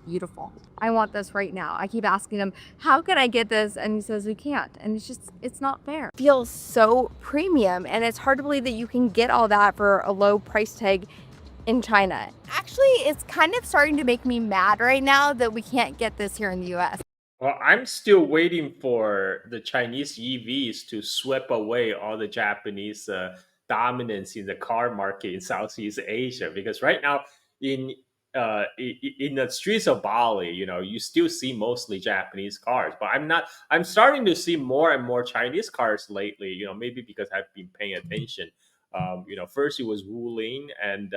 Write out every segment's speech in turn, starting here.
beautiful. I want this right now. I keep asking him, how can I get this? And he says, we can't. And it's not fair. It feels so premium. And it's hard to believe that you can get all that for a low price tag in China. Actually, it's kind of starting to make me mad right now that we can't get this here in the US. Well, I'm still waiting for the Chinese EVs to sweep away all the Japanese dominance in the car market in Southeast Asia. Because right now, in in the streets of Bali, you still see mostly Japanese cars. But I'm not. I'm starting to see more and more Chinese cars lately. Maybe because I've been paying attention. First it was Wuling, and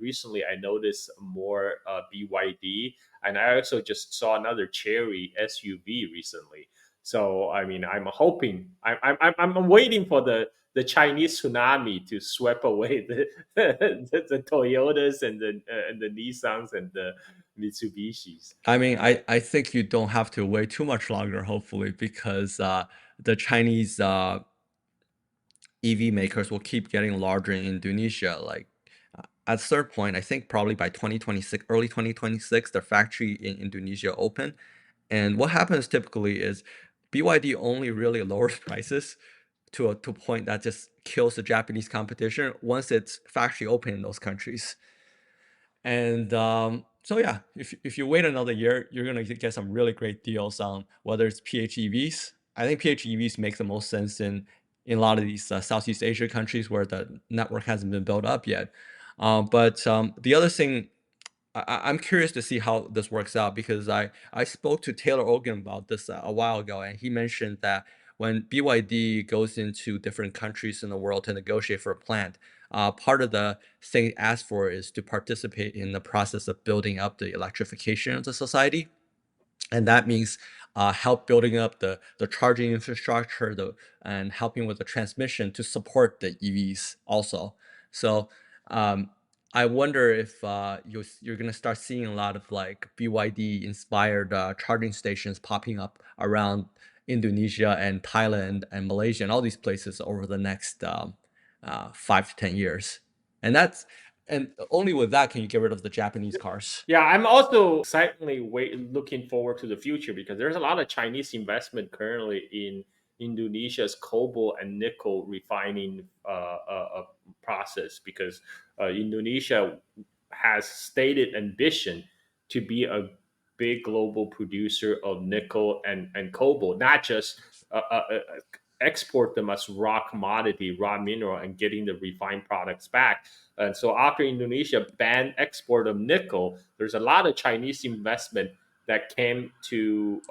recently I noticed more BYD, and I also just saw another Cherry SUV recently. So I mean, I'm hoping, I'm waiting for the Chinese tsunami to sweep away the Toyotas and the Nissans and the Mitsubishis. I mean, I think you don't have to wait too much longer, hopefully, because the Chinese EV makers will keep getting larger in Indonesia. Like at a certain point, I think probably by 2026, early 2026, their factory in Indonesia open. And what happens typically is BYD only really lowers prices to a point that just kills the Japanese competition once it's factory open in those countries. And so yeah, if you wait another year, you're gonna get some really great deals on whether it's PHEVs. I think PHEVs make the most sense in a lot of these Southeast Asia countries where the network hasn't been built up yet. But the other thing, I'm curious to see how this works out because I spoke to Taylor Ogan about this a while ago, and he mentioned that when BYD goes into different countries in the world to negotiate for a plant, part of the thing asked for is to participate in the process of building up the electrification of the society, and that means help building up the charging infrastructure, and helping with the transmission to support the EVs also. So I wonder if you're gonna start seeing a lot of like BYD inspired charging stations popping up around Indonesia and Thailand and Malaysia and all these places over the next 5 to 10 years. And that's and only with that can you get rid of the Japanese cars. Yeah, I'm also silently looking forward to the future because there's a lot of Chinese investment currently in Indonesia's cobalt and nickel refining process because Indonesia has stated ambition to be a big global producer of nickel and cobalt, not just export them as raw commodity, raw mineral, and getting the refined products back. And so after Indonesia banned export of nickel, there's a lot of Chinese investment that came to,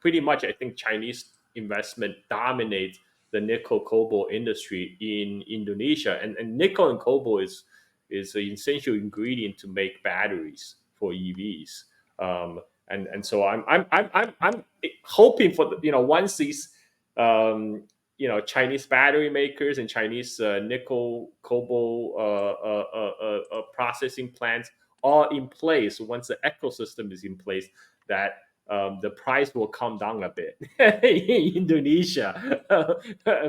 pretty much, I think Chinese investment dominates the nickel cobalt industry in Indonesia. And nickel and cobalt is an essential ingredient to make batteries for EVs. And so I'm hoping for once these Chinese battery makers and Chinese nickel cobalt processing plants are in place. Once the ecosystem is in place, that the price will come down a bit in Indonesia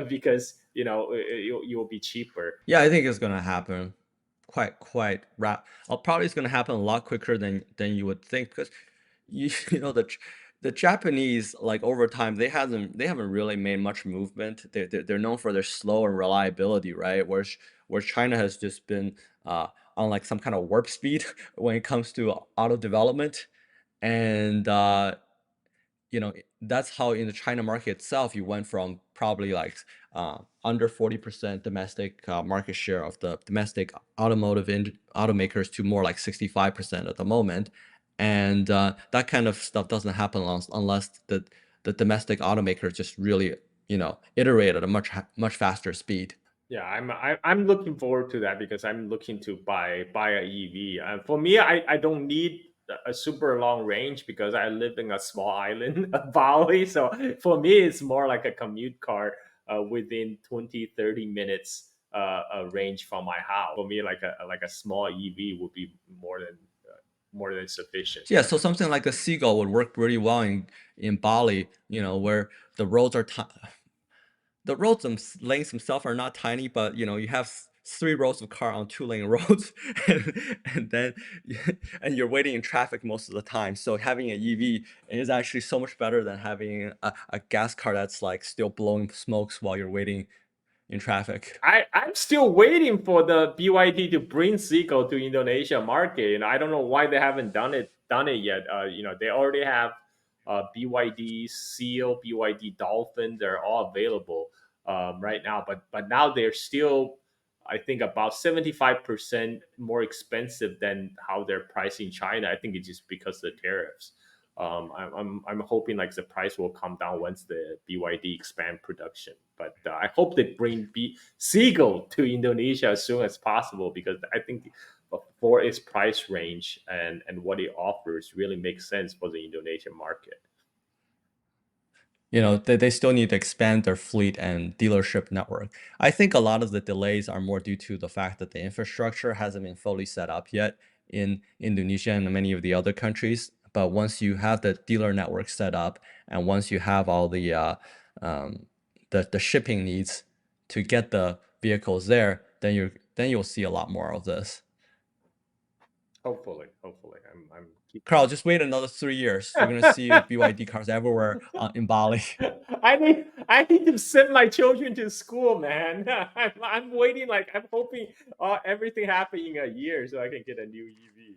because it will be cheaper. Yeah, I think it's gonna happen quite probably it's gonna happen a lot quicker than you would think because you know the Japanese like over time they haven't really made much movement. They're known for their slow and reliability, right? Where China has just been on like some kind of warp speed when it comes to auto development, and that's how in the China market itself, you went from probably like under 40% domestic market share of the domestic automakers to more like 65% at the moment. And that kind of stuff doesn't happen unless the domestic automakers just really, iterate at a much faster speed. Yeah, I'm looking forward to that because I'm looking to buy a EV. For me, I don't need a super long range because I live in a small island of Bali. So for me, it's more like a commute car within 20-30 minutes range from my house. For me, like a small EV would be more than sufficient. Yeah, so something like a Seagull would work really well in Bali, where the roads are the roads lanes themselves are not tiny, but you have three rows of car on two-lane roads, and then and you're waiting in traffic most of the time. So having an EV is actually so much better than having a gas car that's like still blowing smokes while you're waiting in traffic. I'm still waiting for the BYD to bring Seagull to Indonesia market, and I don't know why they haven't done it yet. They already have BYD Seal, BYD Dolphin. They're all available right now, but now they're still, I think, about 75% more expensive than how they're priced in China. I think it's just because of the tariffs. I'm hoping like the price will come down once the BYD expand production. But I hope they bring Seagull to Indonesia as soon as possible, because I think for its price range and what it offers really makes sense for the Indonesian market. They still need to expand their fleet and dealership network. I think a lot of the delays are more due to the fact that the infrastructure hasn't been fully set up yet in Indonesia and many of the other countries. But once you have the dealer network set up, and once you have all um, the shipping needs to get the vehicles there, then you'll see a lot more of this. Hopefully, I'm Carl, just wait another 3 years. You're gonna see BYD cars everywhere in Bali. I need to send my children to school, man. I'm waiting, like I'm hoping everything happen in a year so I can get a new EV.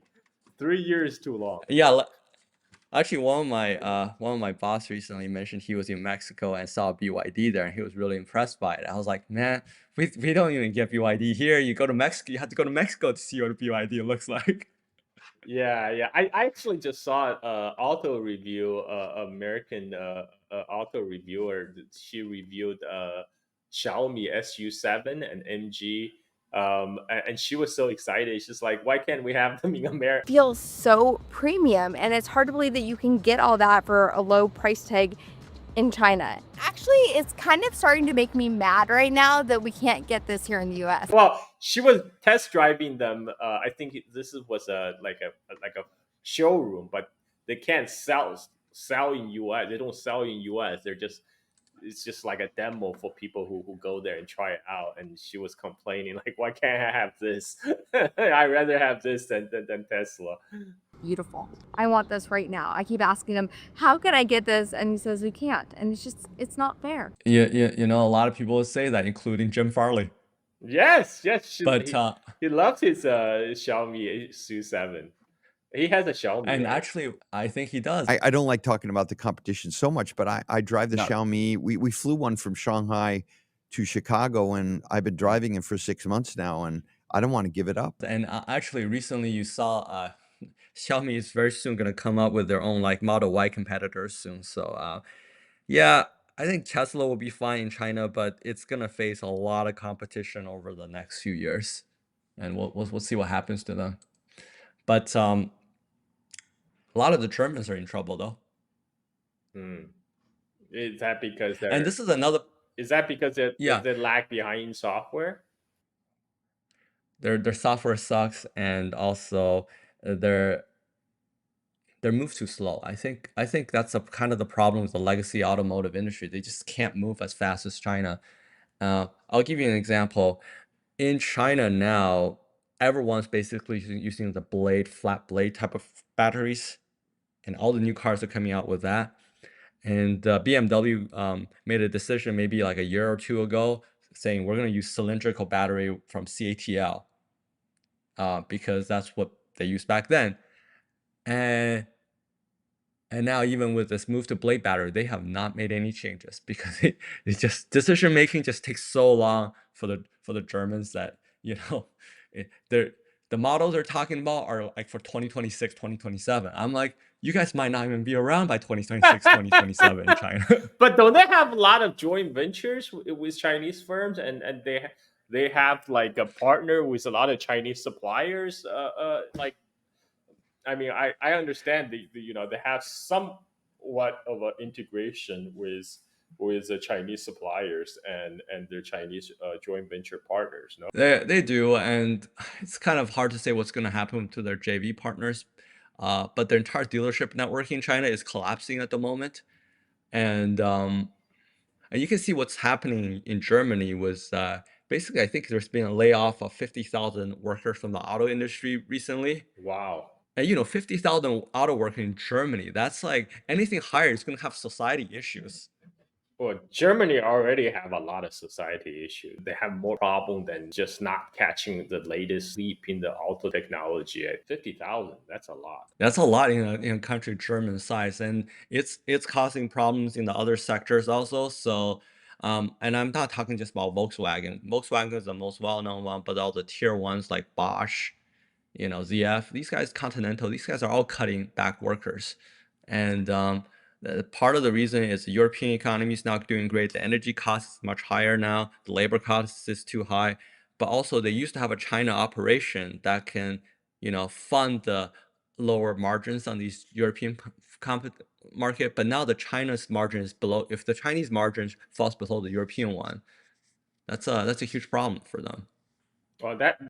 3 years too long. Yeah, actually, one of my boss recently mentioned he was in Mexico and saw BYD there, and he was really impressed by it. I was like, man, we don't even get BYD here. You go to Mexico, you have to go to Mexico to see what a BYD looks like. Yeah. I actually just saw auto review, American auto reviewer. She reviewed Xiaomi SU7 and MG, and she was so excited. She's like, "Why can't we have them in America?" Feels so premium, and it's hard to believe that you can get all that for a low price tag in China. Actually, it's kind of starting to make me mad right now that we can't get this here in the US. Well, she was test driving them. I think was a showroom, but they can't sell in US. They don't sell in US. It's just like a demo for people who go there and try it out. And she was complaining like, "Why can't I have this? I'd rather have this than Tesla." Beautiful. I want this right now. I keep asking him, how can I get this? And he says we can't. And it's not fair. A lot of people would say that, including Jim Farley. Yes. But He loves his Xiaomi SU7. He has a Xiaomi, and right? actually, I think he does. I don't like talking about the competition so much, but I drive the No. Xiaomi. We flew one from Shanghai to Chicago, and I've been driving it for 6 months now, and I don't want to give it up. And actually, recently you saw Xiaomi is very soon gonna come up with their own like Model Y competitors soon. So yeah, I think Tesla will be fine in China, but it's gonna face a lot of competition over the next few years, and we'll see what happens to them. But a lot of the Germans are in trouble though, Hmm. Is that because and this is another yeah. they lag behind in software? Their software sucks, and also their move too slow. I think that's a kind of the problem with the legacy automotive industry. They just can't move as fast as China. I'll give you an example. In China now, everyone's basically using the flat blade type of batteries, and all the new cars are coming out with that. And BMW made a decision maybe like a year or two ago, saying we're going to use cylindrical battery from CATL because that's what they used back then. And now even with this move to blade battery, they have not made any changes because it's just decision making just takes so long for the Germans that the models they're talking about are like for 2026, 2027. I'm like, you guys might not even be around by 2026, 2027 in China. But don't they have a lot of joint ventures with Chinese firms, and they have like a partner with a lot of Chinese suppliers? Like, I mean, I understand they have somewhat of an integration with the Chinese suppliers and their Chinese joint venture partners. No. They do, and it's kind of hard to say what's going to happen to their JV partners. But their entire dealership network in China is collapsing at the moment, and you can see what's happening in Germany with Basically, I think there's been a layoff of 50,000 workers from the auto industry recently. Wow. And 50,000 auto workers in Germany, that's like anything higher is going to have society issues. Well, Germany already have a lot of society issues. They have more problem than just not catching the latest leap in the auto technology. At 50,000, that's a lot. That's a lot in a country German size, and it's causing problems in the other sectors also. So, and I'm not talking just about Volkswagen. Volkswagen is the most well-known one, but all the tier ones like Bosch, ZF, these guys, Continental, these guys are all cutting back workers. And part of the reason is the European economy is not doing great. The energy cost is much higher now. The labor cost is too high. But also, they used to have a China operation that can, fund the lower margins on these European market. But now the China's margin is below. If the Chinese margin falls below the European one, that's a huge problem for them. Well, that